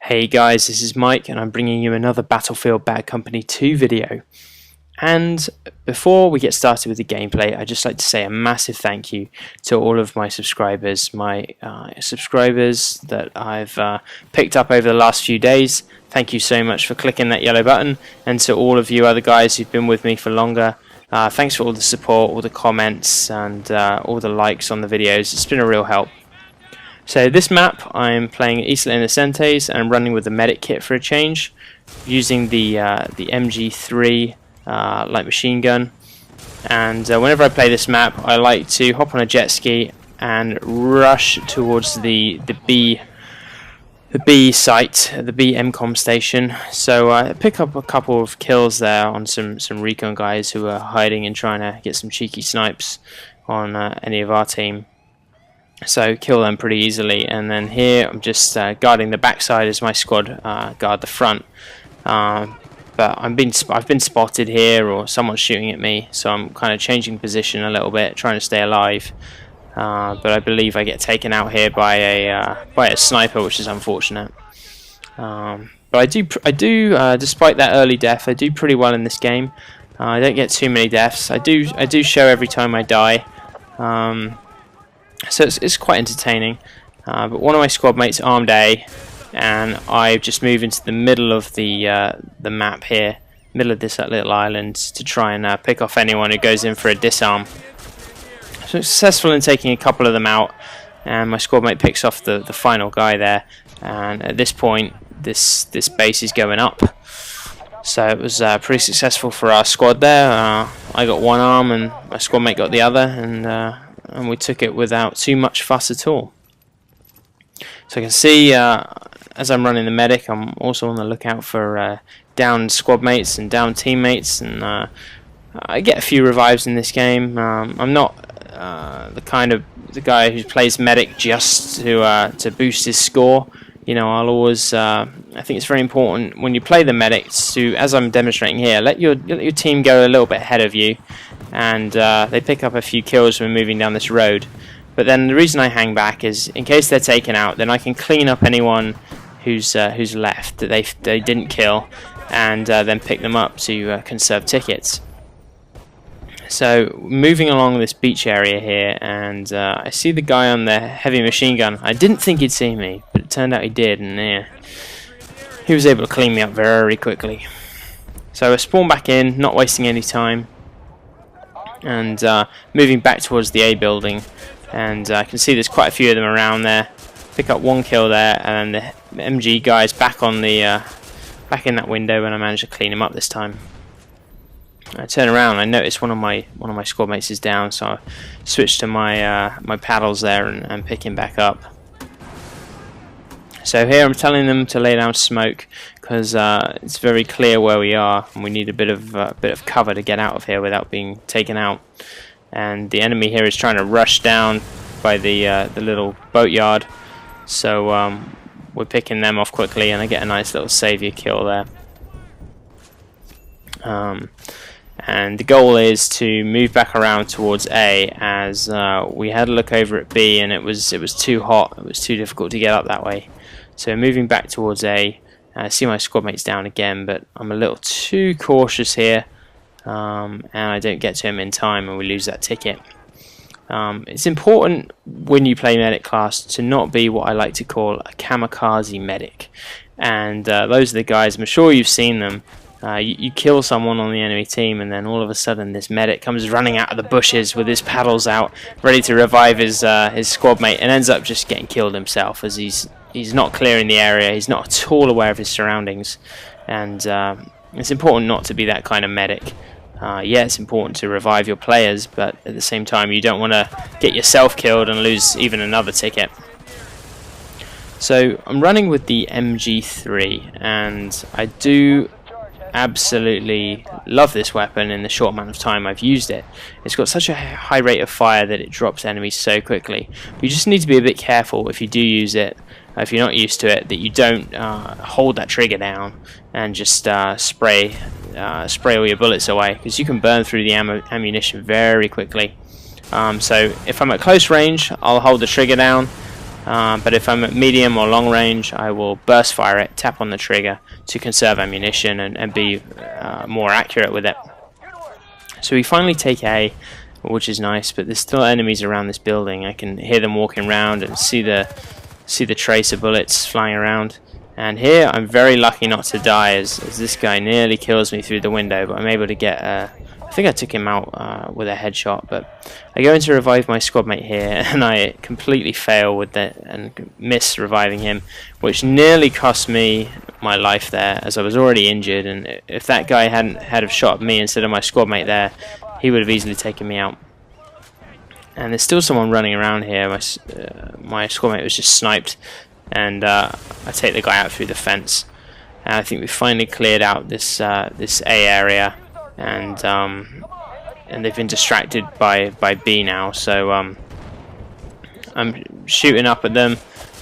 Hey guys, this is Mike and I'm bringing you another Battlefield Bad Company 2 video. And before we get started with the gameplay, I'd just like to say a massive thank you to all of my subscribers, subscribers that I've picked up over the last few days. Thank you so much for clicking that yellow button, and to all of you other guys who've been with me for longer. Thanks for all the support, all the comments, and all the likes on the videos. It's been a real help. So this map, I'm playing Isla Inocentes and I'm running with the medic kit for a change, using the MG3 light machine gun. And whenever I play this map, I like to hop on a jet ski and rush towards the B site, the B MCOM station. So I pick up a couple of kills there on some recon guys who are hiding and trying to get some cheeky snipes on any of our team. So kill them pretty easily, and then here I'm just guarding the backside as my squad guard the front. But I've been spotted here, or someone's shooting at me, so I'm kind of changing position a little bit, trying to stay alive. But I believe I get taken out here by a sniper, which is unfortunate. But I do, despite that early death, I do pretty well in this game. I don't get too many deaths. I do show every time I die. So it's quite entertaining. But one of my squad mates armed A, and I've just moved into the middle of the map here, middle of this little island, to try and pick off anyone who goes in for a disarm. So successful in taking a couple of them out, and my squad mate picks off the final guy there. And at this point, this base is going up. So it was pretty successful for our squad there. I got one arm and my squad mate got the other, and we took it without too much fuss at all. So I can see as I'm running the medic, I'm also on the lookout for down squad mates and down teammates, and I get a few revives in this game. I'm not the guy who plays medic just to boost his score. You know, I'll always I think it's very important when you play the medic to, as I'm demonstrating here, let your team go a little bit ahead of you, and they pick up a few kills when moving down this road. But then the reason I hang back is in case they're taken out, then I can clean up anyone who's left that they didn't kill, and then pick them up to conserve tickets. So moving along this beach area here, and I see the guy on the heavy machine gun. I didn't think he'd see me, but it turned out he did, and yeah, he was able to clean me up very quickly. So I spawn back in, not wasting any time, and moving back towards the A building, and I can see there's quite a few of them around there. Pick up one kill there, and then the MG guy's back on the back in that window, and I managed to clean him up this time. I turn around, I notice one of my squad mates is down, so I switch to my my paddles there and pick him back up. So here I'm telling them to lay down smoke, because it's very clear where we are, and we need a bit of cover to get out of here without being taken out. And the enemy here is trying to rush down by the little boatyard, so we're picking them off quickly, and I get a nice little savior kill there. And the goal is to move back around towards A, as we had a look over at B and it was too hot, it was too difficult to get up that way. So moving back towards A, I see my squad mates down again, but I'm a little too cautious here, and I don't get to him in time, and we lose that ticket. It's important when you play medic class to not be what I like to call a kamikaze medic, and those are the guys, I'm sure you've seen them. You kill someone on the enemy team, and then all of a sudden this medic comes running out of the bushes with his paddles out, ready to revive his squad mate, and ends up just getting killed himself, as he's not clearing the area, he's not at all aware of his surroundings. And it's important not to be that kind of medic. Yeah, it's important to revive your players, but at the same time you don't want to get yourself killed and lose even another ticket. So I'm running with the MG3, and I do absolutely love this weapon in the short amount of time I've used it. It's got such a high rate of fire that it drops enemies so quickly. But you just need to be a bit careful if you do use it, if you're not used to it, that you don't hold that trigger down and just spray all your bullets away, because you can burn through the ammunition very quickly. So if I'm at close range, I'll hold the trigger down, but if I'm at medium or long range, I will burst fire it, tap on the trigger to conserve ammunition and be more accurate with it. So we finally take A, which is nice, but there's still enemies around this building. I can hear them walking around and see the trace of bullets flying around. And here I'm very lucky not to die, as this guy nearly kills me through the window, but I'm able to get I think I took him out with a headshot, but I go in to revive my squad mate here, and I completely fail with that and miss reviving him, which nearly cost me my life there, as I was already injured, and if that guy had have shot at me instead of my squad mate there, he would have easily taken me out. And there's still someone running around here. My squad mate was just sniped, and I take the guy out through the fence. And I think we finally cleared out this this A area, and they've been distracted by B now. So I'm shooting up at them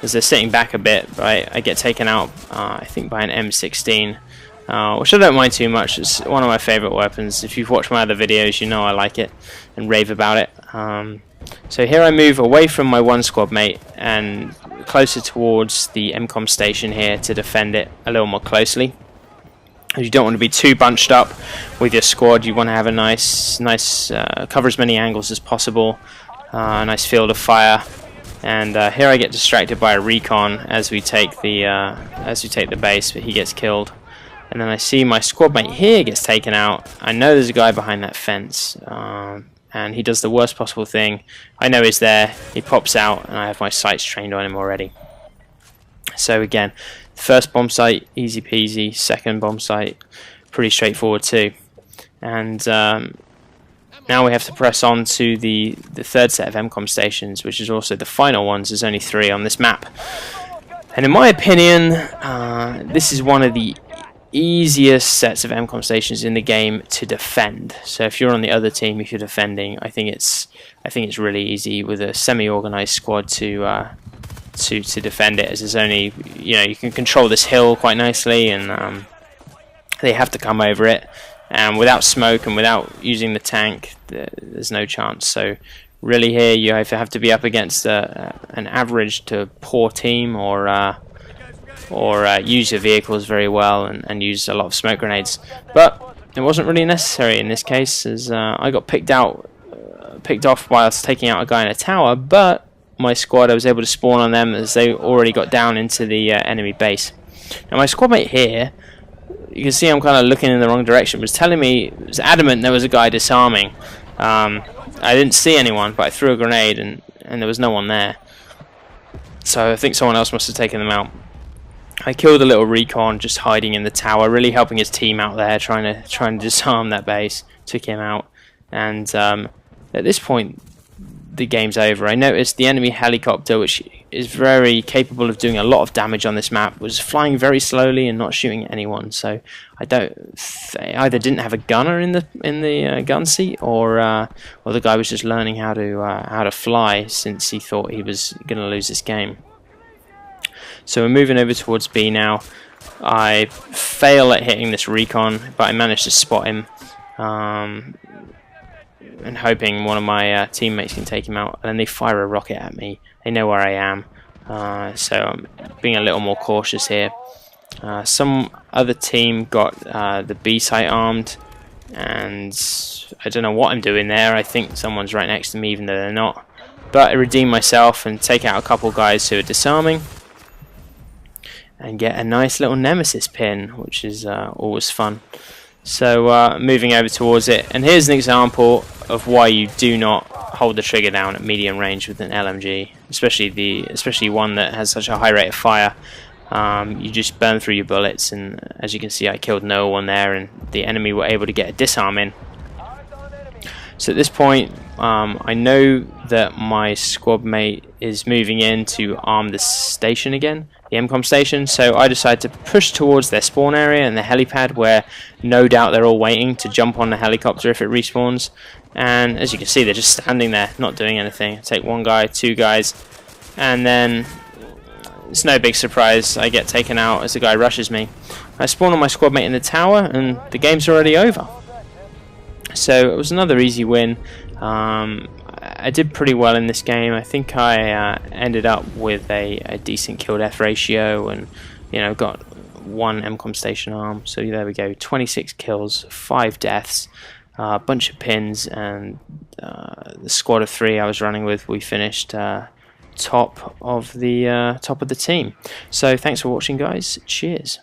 as they're sitting back a bit, but I get taken out I think by an M16, which I don't mind too much. It's one of my favourite weapons. If you've watched my other videos, you know I like it and rave about it. So here I move away from my one squad mate and closer towards the MCOM station here to defend it a little more closely. You don't want to be too bunched up with your squad. You want to have a nice cover as many angles as possible, a nice field of fire. And here I get distracted by a recon as we take the base, but he gets killed. And then I see my squad mate here gets taken out. I know there's a guy behind that fence, and he does the worst possible thing. I know he's there. He pops out, and I have my sights trained on him already. So again, first bomb site, easy peasy. Second bomb site, pretty straightforward too. And now we have to press on to the third set of MCOM stations, which is also the final ones. There's only 3 on this map. And in my opinion, this is one of the easiest sets of MCOM stations in the game to defend. So if you're on the other team, if you're defending, I think it's really easy with a semi-organized squad to defend it, as there's only, you can control this hill quite nicely, and they have to come over it, and without smoke and without using the tank, there's no chance. So really here you either have to be up against an average to poor team, or use your vehicles very well and use a lot of smoke grenades. But it wasn't really necessary in this case, as I got picked off whilst taking out a guy in a tower, but my squad, I was able to spawn on them as they already got down into the enemy base. Now my squad mate here, you can see I'm kind of looking in the wrong direction, was adamant there was a guy disarming. I didn't see anyone, but I threw a grenade and there was no one there. So I think someone else must have taken them out. I killed a little recon just hiding in the tower, really helping his team out there, trying to disarm that base. Took him out, and at this point the game's over. I noticed the enemy helicopter, which is very capable of doing a lot of damage on this map, was flying very slowly and not shooting at anyone. So they either didn't have a gunner in the gun seat, or the guy was just learning how to fly, since he thought he was going to lose this game. So we're moving over towards B now. I fail at hitting this recon, but I managed to spot him, and hoping one of my teammates can take him out. And then they fire a rocket at me. They know where I am, so I'm being a little more cautious here. Some other team got the B site armed, and I don't know what I'm doing there. I think someone's right next to me, even though they're not. But I redeem myself and take out a couple guys who are disarming, and get a nice little nemesis pin, which is always fun. So moving over towards it, and here's an example of why you do not hold the trigger down at medium range with an LMG, especially one that has such a high rate of fire. You just burn through your bullets, and as you can see, I killed no one there, and the enemy were able to get a disarm in. So at this point, I know that my squad mate is moving in to arm the station again, the MCOM station, so I decide to push towards their spawn area and the helipad, where no doubt they're all waiting to jump on the helicopter if it respawns. And as you can see, they're just standing there, not doing anything. I take one guy, 2 guys, and then it's no big surprise, I get taken out as the guy rushes me. I spawn on my squad mate in the tower, and the game's already over. So it was another easy win. I did pretty well in this game. I think I ended up with a decent kill-death ratio, and got 1 MCOM station arm. So there we go, 26 kills, 5 deaths, a bunch of pins, and the squad of 3 I was running with, we finished top of the team. So thanks for watching, guys. Cheers.